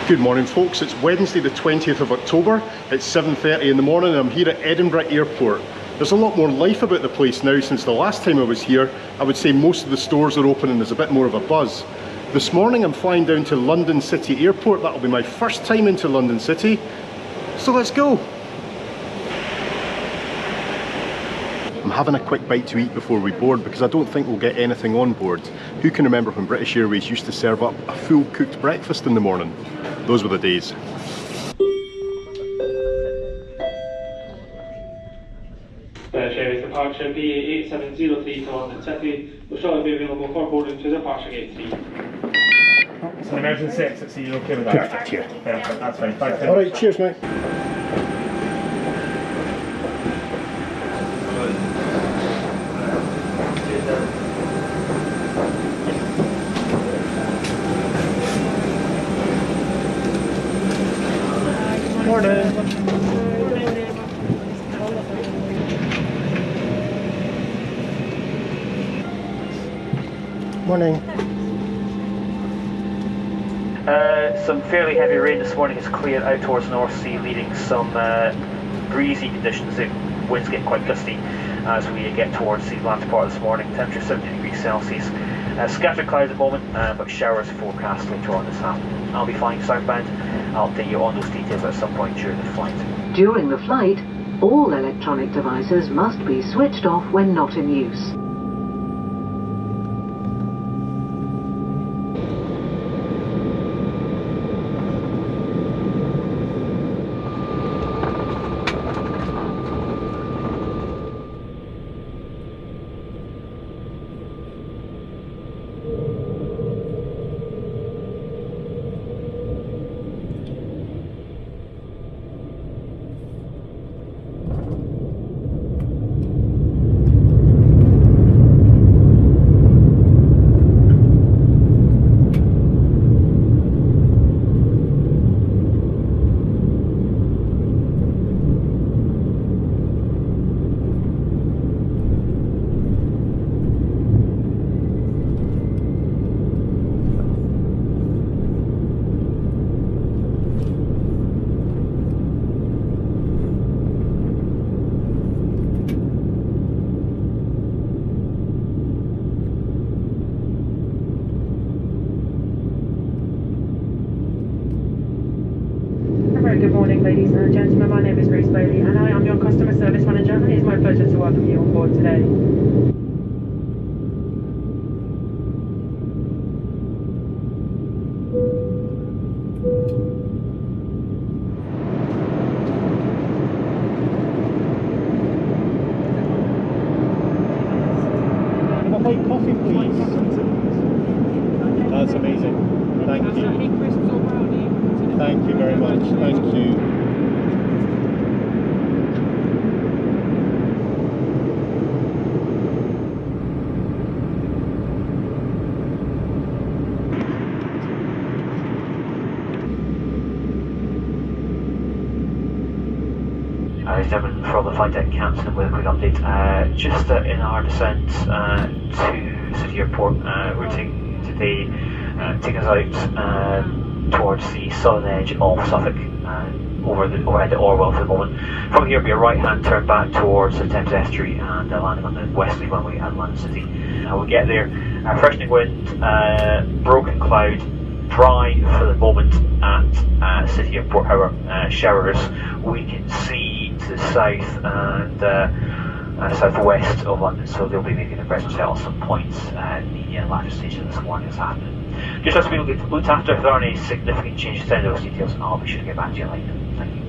Good morning folks, it's Wednesday the 20th of October, it's 7:30 in the morning and I'm here at Edinburgh Airport. There's a lot more life about the place now since the last time I was here. I would say most of the stores are open and there's a bit more of a buzz. This morning I'm flying down to London City Airport. That'll be my first time into London City, so let's go. I'm having a quick bite to eat before we board because I don't think we'll get anything on board. Who can remember when British Airways used to serve up a full cooked breakfast in the morning? Those were the days. British Airways departure BA8703 to London City will shortly be available for boarding to departure gate 3. It's an emergency exit, so you're okay with that? Perfect, yeah. Perfect, that's fine. Thanks. Alright, cheers mate. Morning. Morning. Some fairly heavy rain this morning has cleared out towards the North Sea, leaving some breezy conditions. The wind's getting quite gusty as we get towards the latter part of this morning. Temperature 17 degrees Celsius. Scattered clouds at the moment, but showers forecast later on this afternoon. I'll be flying southbound. I'll update you on those details at some point during the flight. During the flight, all electronic devices must be switched off when not in use. Good morning, ladies and gentlemen. My name is Grace Bailey and I am your customer service manager, and it is my pleasure to welcome you on board today. Can I buy coffee please? That's amazing. Thank you. Thank you very much. Thank you. Ladies and gentlemen, from the flight deck captain with a quick update. Just in our descent to City Airport, we're taking today, taking us out towards the southern edge of Suffolk, overhead at Orwell for the moment. From here, it'll be a right-hand turn back towards the Thames estuary and landing on the westerly runway at London City. We'll get there. Freshening wind, broken cloud, dry for the moment at City Airport. However, showers we can see to the south and southwest of London, so they'll be making a presence at some points at the latter stage of this morning this afternoon. Just as we looked after, if there are any significant changes to those details, I'll be sure to get back to you later. Thank you.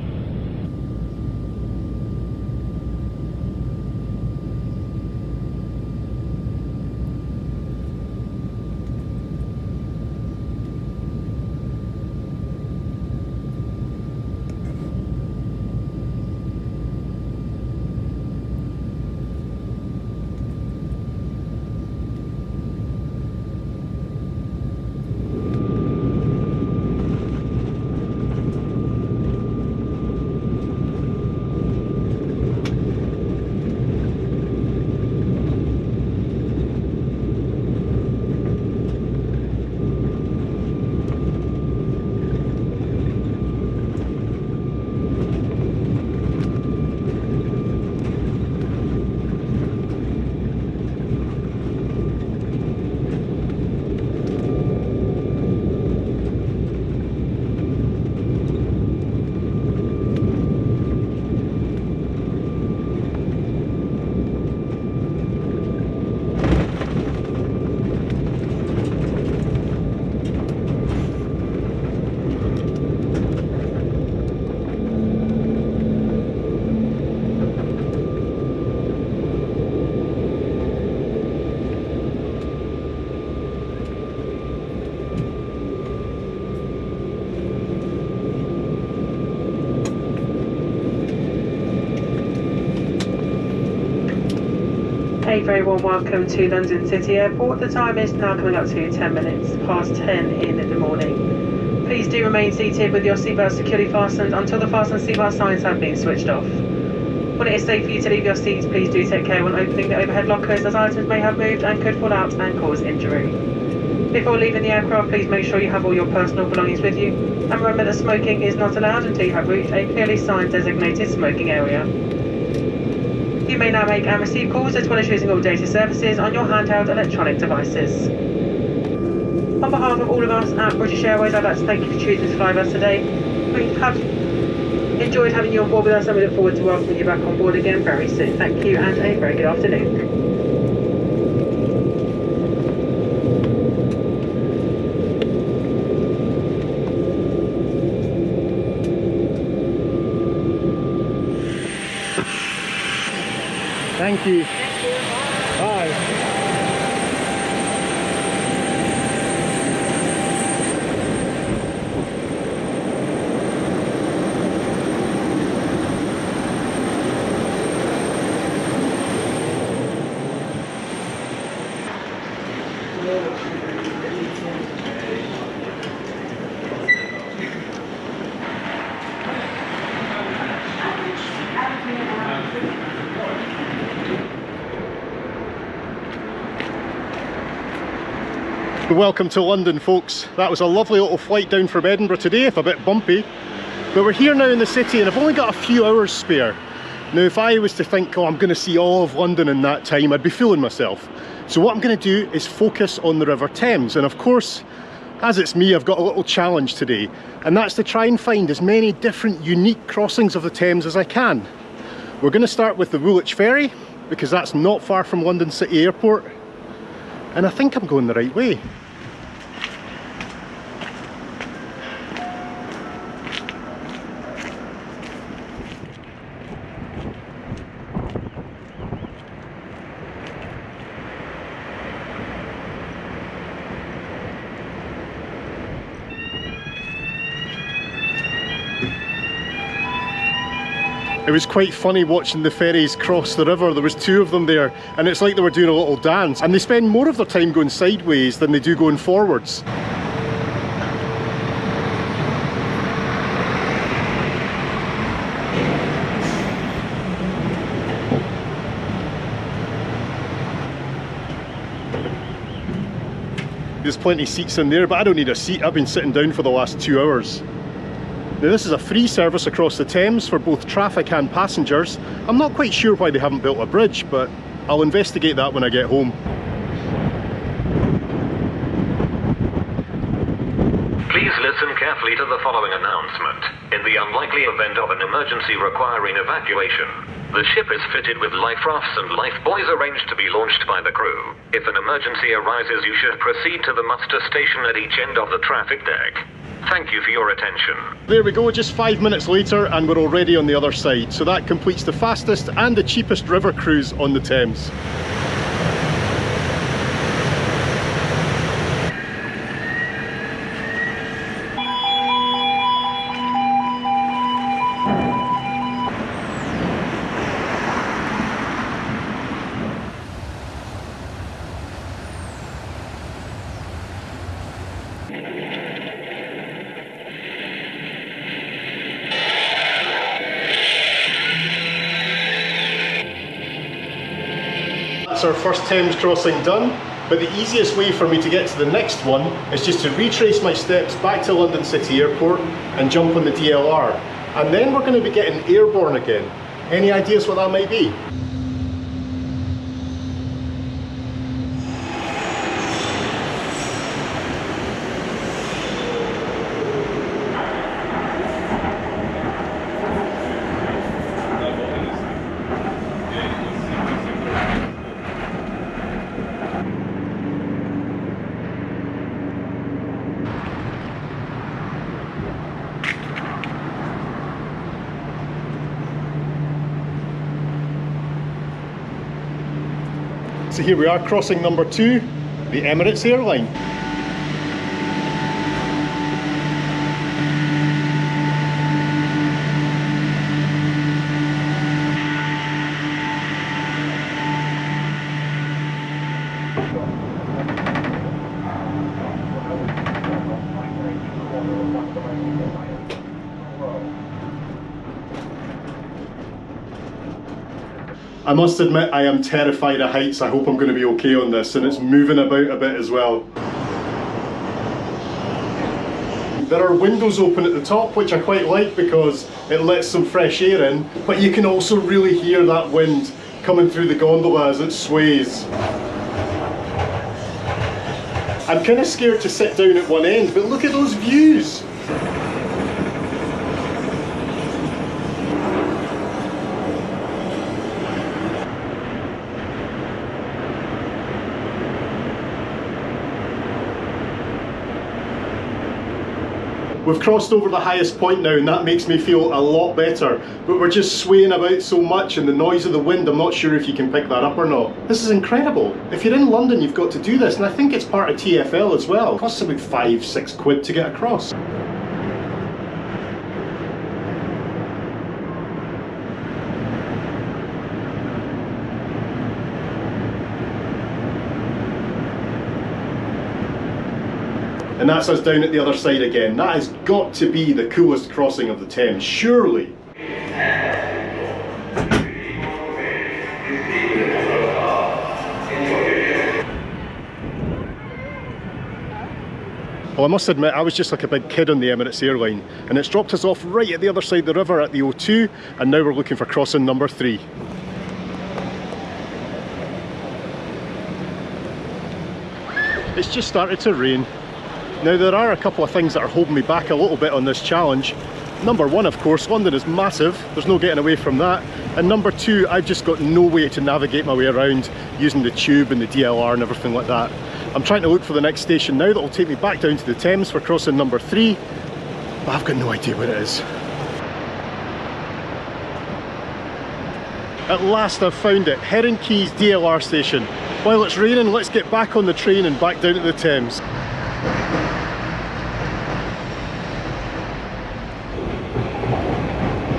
very warm welcome to London City Airport. The time is now coming up to 10 minutes past 10 in the morning. Please do remain seated with your seatbelt securely fastened until the fasten seatbelt signs have been switched off. When it is safe for you to leave your seats, please do take care when opening the overhead lockers, as items may have moved and could fall out and cause injury. Before leaving the aircraft, please make sure you have all your personal belongings with you, and remember that smoking is not allowed until you have reached a clearly signed designated smoking area. You may now make and receive calls as well as using all data services on your handheld electronic devices. On behalf of all of us at British Airways, I'd like to thank you for choosing to fly with us today. We have enjoyed having you on board with us, and we look forward to welcoming you back on board again very soon. Thank you and a very good afternoon. Thank you. Bye. Welcome to London, folks. That was a lovely little flight down from Edinburgh today, if a bit bumpy. But we're here now in the city and I've only got a few hours spare. Now if I was to think, oh, I'm going to see all of London in that time, I'd be fooling myself. So what I'm going to do is focus on the River Thames. And of course, as it's me, I've got a little challenge today. And that's to try and find as many different unique crossings of the Thames as I can. We're going to start with the Woolwich Ferry, because that's not far from London City Airport. And I think I'm going the right way. It was quite funny watching the ferries cross the river. There was two of them there, and it's like they were doing a little dance. And they spend more of their time going sideways than they do going forwards. There's plenty of seats in there, but I don't need a seat. I've been sitting down for the last 2 hours. Now this is a free service across the Thames for both traffic and passengers. I'm not quite sure why they haven't built a bridge, but I'll investigate that when I get home. Please listen carefully to the following announcement. In the unlikely event of an emergency requiring evacuation, the ship is fitted with life rafts and life buoys arranged to be launched by the crew. If an emergency arises, you should proceed to the muster station at each end of the traffic deck. Thank you for your attention. There we go, just 5 minutes later and we're already on the other side. So that completes the fastest and the cheapest river cruise on the Thames. That's our first Thames crossing done, but the easiest way for me to get to the next one is just to retrace my steps back to London City Airport and jump on the DLR. And then we're going to be getting airborne again. Any ideas what that might be? So here we are, crossing number 2, the Emirates Air Line. I must admit I am terrified of heights. I hope I'm going to be okay on this, and it's moving about a bit as well. There are windows open at the top, which I quite like because it lets some fresh air in, but you can also really hear that wind coming through the gondola as it sways. I'm kind of scared to sit down at one end, but look at those views! We've crossed over the highest point now, and that makes me feel a lot better, but we're just swaying about so much, and the noise of the wind, I'm not sure if you can pick that up or not. This is incredible. If you're in London, you've got to do this, and I think it's part of TfL as well. It costs about 5-6 quid to get across. And that's us down at the other side again. That has got to be the coolest crossing of the Thames, surely. Well, I must admit, I was just like a big kid on the Emirates Air Line, and it's dropped us off right at the other side of the river at the O2, and now we're looking for crossing number 3. It's just started to rain. Now there are a couple of things that are holding me back a little bit on this challenge. Number one, of course, London is massive, there's no getting away from that. And number two, I've just got no way to navigate my way around using the tube and the DLR and everything like that. I'm trying to look for the next station now that will take me back down to the Thames for crossing number 3, but I've got no idea where it is. At last I've found it, Heron Quays DLR station. While it's raining, let's get back on the train and back down to the Thames.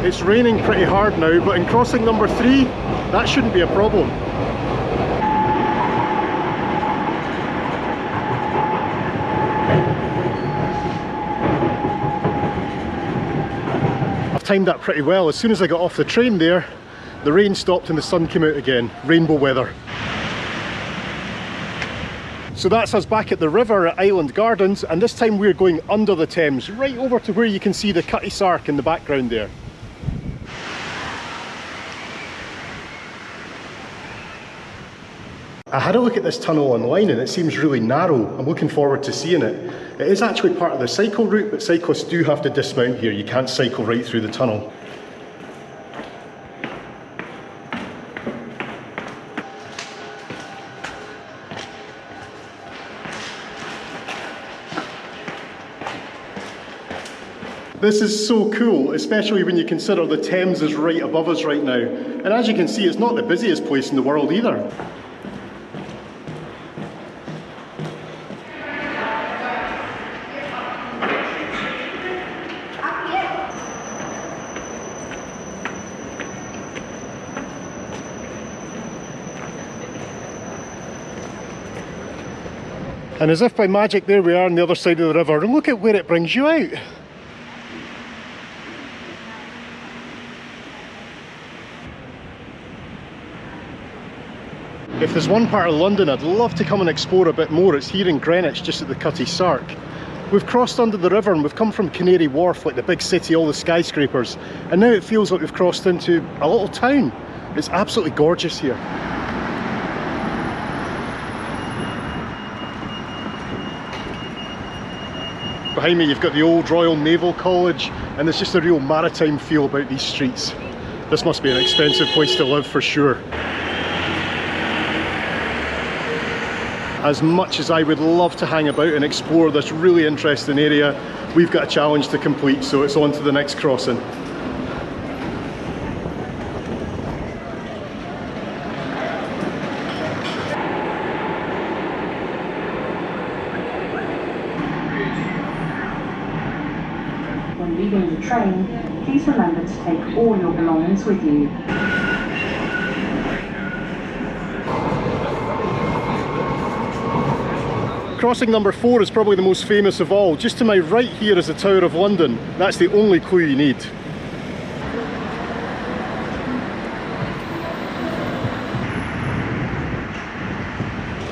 It's raining pretty hard now, but in crossing number 3, that shouldn't be a problem. I've timed that pretty well. As soon as I got off the train there, the rain stopped and the sun came out again. Rainbow weather. So that's us back at the river at Island Gardens, and this time we're going under the Thames, right over to where you can see the Cutty Sark in the background there. I had a look at this tunnel online and it seems really narrow. I'm looking forward to seeing it. It is actually part of the cycle route, but cyclists do have to dismount here. You can't cycle right through the tunnel. This is so cool, especially when you consider the Thames is right above us right now. And as you can see, it's not the busiest place in the world either. And as if by magic, there we are on the other side of the river, and look at where it brings you out. If there's one part of London I'd love to come and explore a bit more, it's here in Greenwich, just at the Cutty Sark. We've crossed under the river and we've come from Canary Wharf, like the big city, all the skyscrapers, and now it feels like we've crossed into a little town. It's absolutely gorgeous here. Behind me you've got the old Royal Naval College, and there's just a real maritime feel about these streets. This must be an expensive place to live for sure. As much as I would love to hang about and explore this really interesting area, we've got a challenge to complete, so it's on to the next crossing. When leaving the train, please remember to take all your belongings with you. Crossing number 4 is probably the most famous of all. Just to my right here is the Tower of London. That's the only clue you need.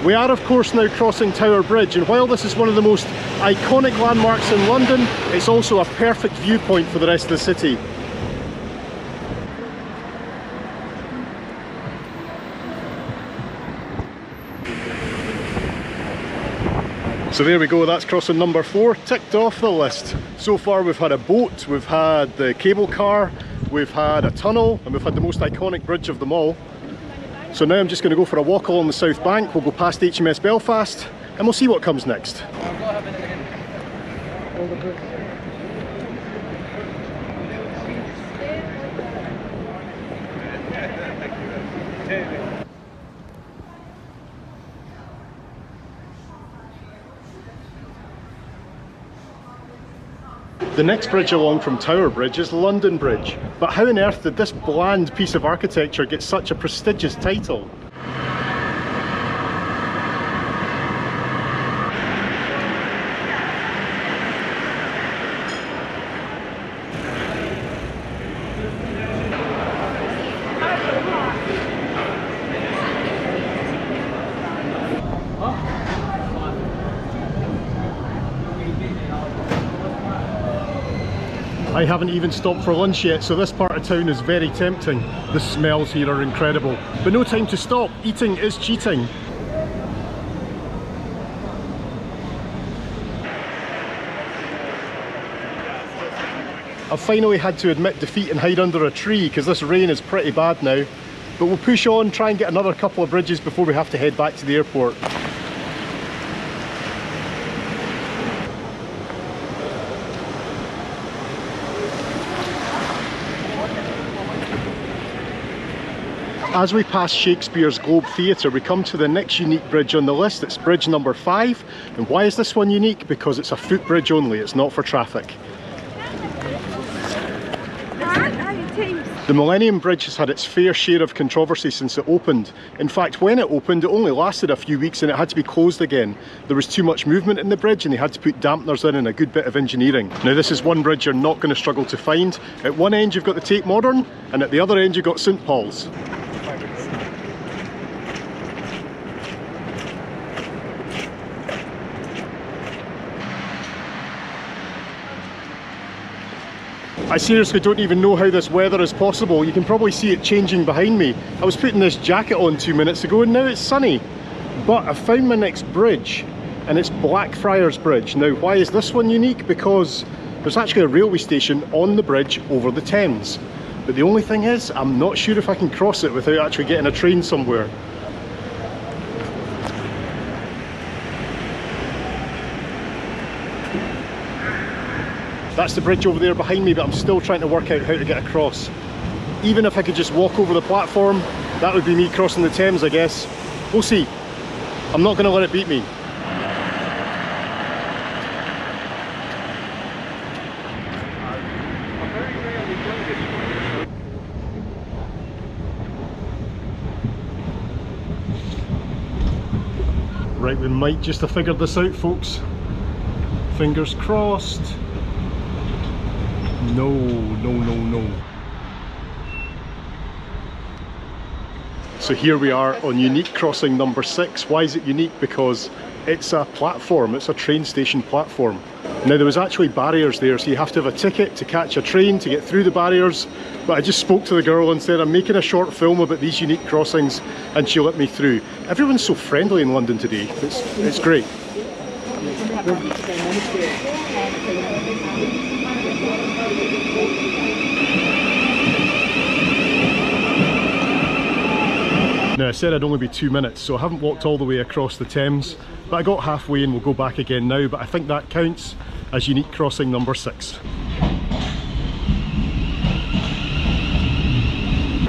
We are of course now crossing Tower Bridge, and while this is one of the most iconic landmarks in London, it's also a perfect viewpoint for the rest of the city. So there we go, that's crossing number 4, ticked off the list. So far we've had a boat, we've had the cable car, we've had a tunnel, and we've had the most iconic bridge of them all. So now I'm just going to go for a walk along the south bank. We'll go past HMS Belfast and we'll see what comes next. The next bridge along from Tower Bridge is London Bridge. But how on earth did this bland piece of architecture get such a prestigious title? I haven't even stopped for lunch yet, so this part of town is very tempting. The smells here are incredible. But no time to stop, eating is cheating. I've finally had to admit defeat and hide under a tree because this rain is pretty bad now. But we'll push on, try and get another couple of bridges before we have to head back to the airport. As we pass Shakespeare's Globe Theatre, we come to the next unique bridge on the list. It's bridge number 5. And why is this one unique? Because it's a footbridge only, it's not for traffic. The Millennium Bridge has had its fair share of controversy since it opened. In fact, when it opened, it only lasted a few weeks and it had to be closed again. There was too much movement in the bridge and they had to put dampeners in and a good bit of engineering. Now this is one bridge you're not going to struggle to find. At one end you've got the Tate Modern, and at the other end you've got St Paul's. I seriously don't even know how this weather is possible. You can probably see it changing behind me. I was putting this jacket on 2 minutes ago and now it's sunny. But I found my next bridge, and it's Blackfriars Bridge. Now why is this one unique? Because there's actually a railway station on the bridge over the Thames. But the only thing is, I'm not sure if I can cross it without actually getting a train somewhere. That's the bridge over there behind me, but I'm still trying to work out how to get across. Even if I could just walk over the platform, that would be me crossing the Thames, I guess. We'll see. I'm not going to let it beat me. Right, we might just have figured this out, folks. Fingers crossed. No, no, no, no. So here we are on unique crossing number 6. Why is it unique? Because it's a platform, it's a train station platform. Now there was actually barriers there, so you have to have a ticket to catch a train to get through the barriers. But I just spoke to the girl and said I'm making a short film about these unique crossings, and she let me through. Everyone's so friendly in London today, it's great. Now I said I'd only be 2 minutes, so I haven't walked all the way across the Thames, but I got halfway and we'll go back again now, but I think that counts as unique crossing number 6.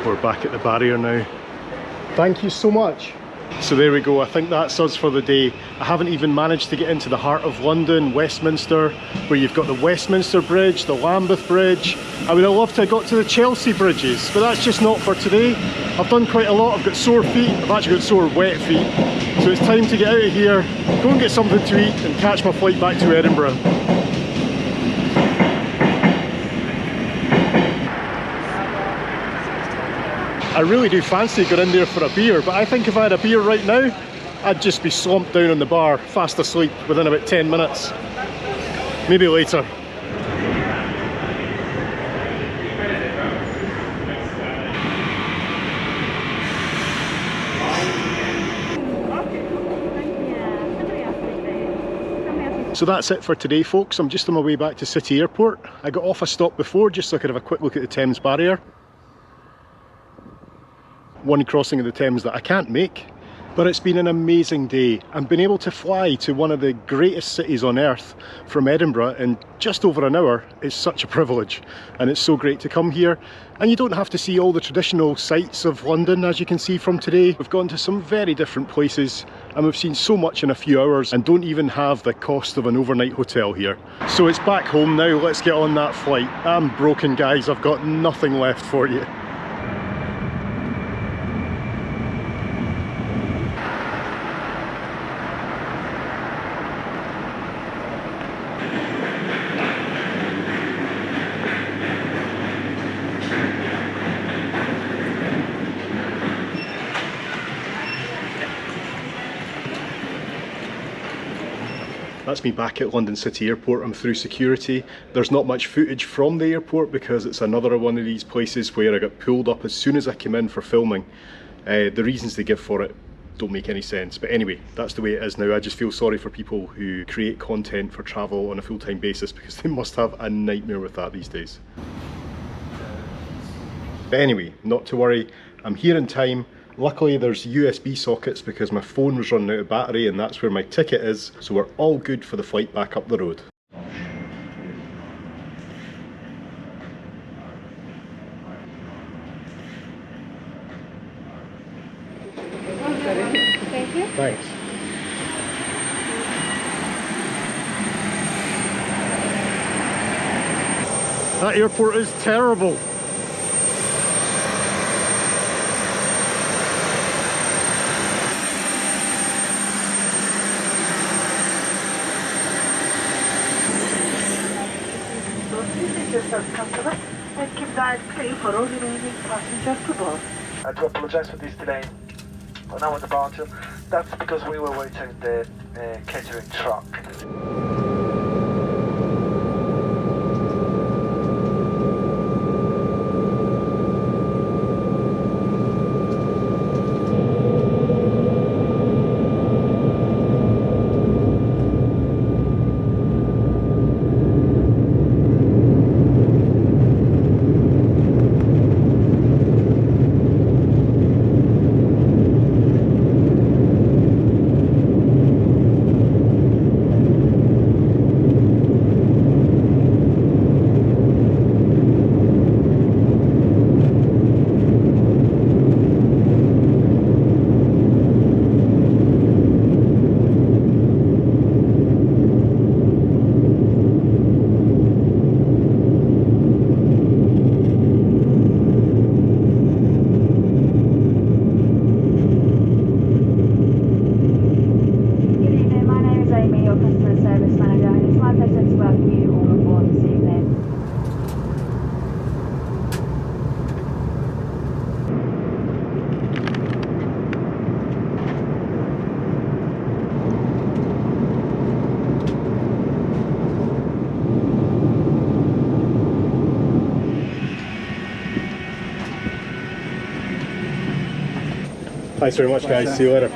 We're back at the barrier now. Thank you so much. So there we go, I think that's us for the day. I haven't even managed to get into the heart of London, Westminster, where you've got the Westminster Bridge, the Lambeth Bridge. I would have loved to have got to the Chelsea bridges, but that's just not for today. I've done quite a lot, I've got sore feet, I've actually got sore wet feet. So it's time to get out of here, go and get something to eat and catch my flight back to Edinburgh. I really do fancy going in there for a beer, but I think if I had a beer right now, I'd just be slumped down on the bar, fast asleep within about 10 minutes. Maybe later. So that's it for today, folks. I'm just on my way back to City Airport. I got off a stop before just so I could have a quick look at the Thames barrier. One crossing of the Thames that I can't make. But it's been an amazing day, and being able to fly to one of the greatest cities on earth from Edinburgh in just over an hour is such a privilege. And it's so great to come here, and you don't have to see all the traditional sights of London, as you can see from today. We've gone to some very different places, and we've seen so much in a few hours, and don't even have the cost of an overnight hotel here. So it's back home now, let's get on that flight. I'm broken, guys, I've got nothing left for you. That's me back at London City Airport. I'm through security. There's not much footage from the airport because it's another one of these places where I got pulled up as soon as I came in for filming. The reasons they give for it don't make any sense, but anyway, that's the way it is now. I just feel sorry for people who create content for travel on a full-time basis because they must have a nightmare with that these days. But anyway, not to worry, I'm here in time. Luckily there's USB sockets because my phone was running out of battery, and that's where my ticket is, so we're all good for the flight back up the road. Thank you. Thanks. That airport is terrible. Customer and keep that clean for all remaining passengers to board. I do apologise for this delay on our departure. That's because we were waiting the catering truck. Thanks very much, guys. See you later.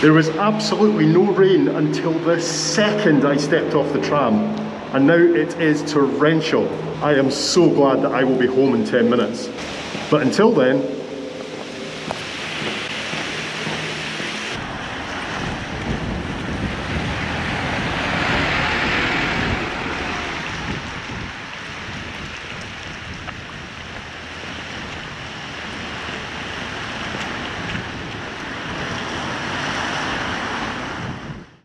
There was absolutely no rain until the second I stepped off the tram, and now it is torrential. I am so glad that I will be home in 10 minutes. But until then,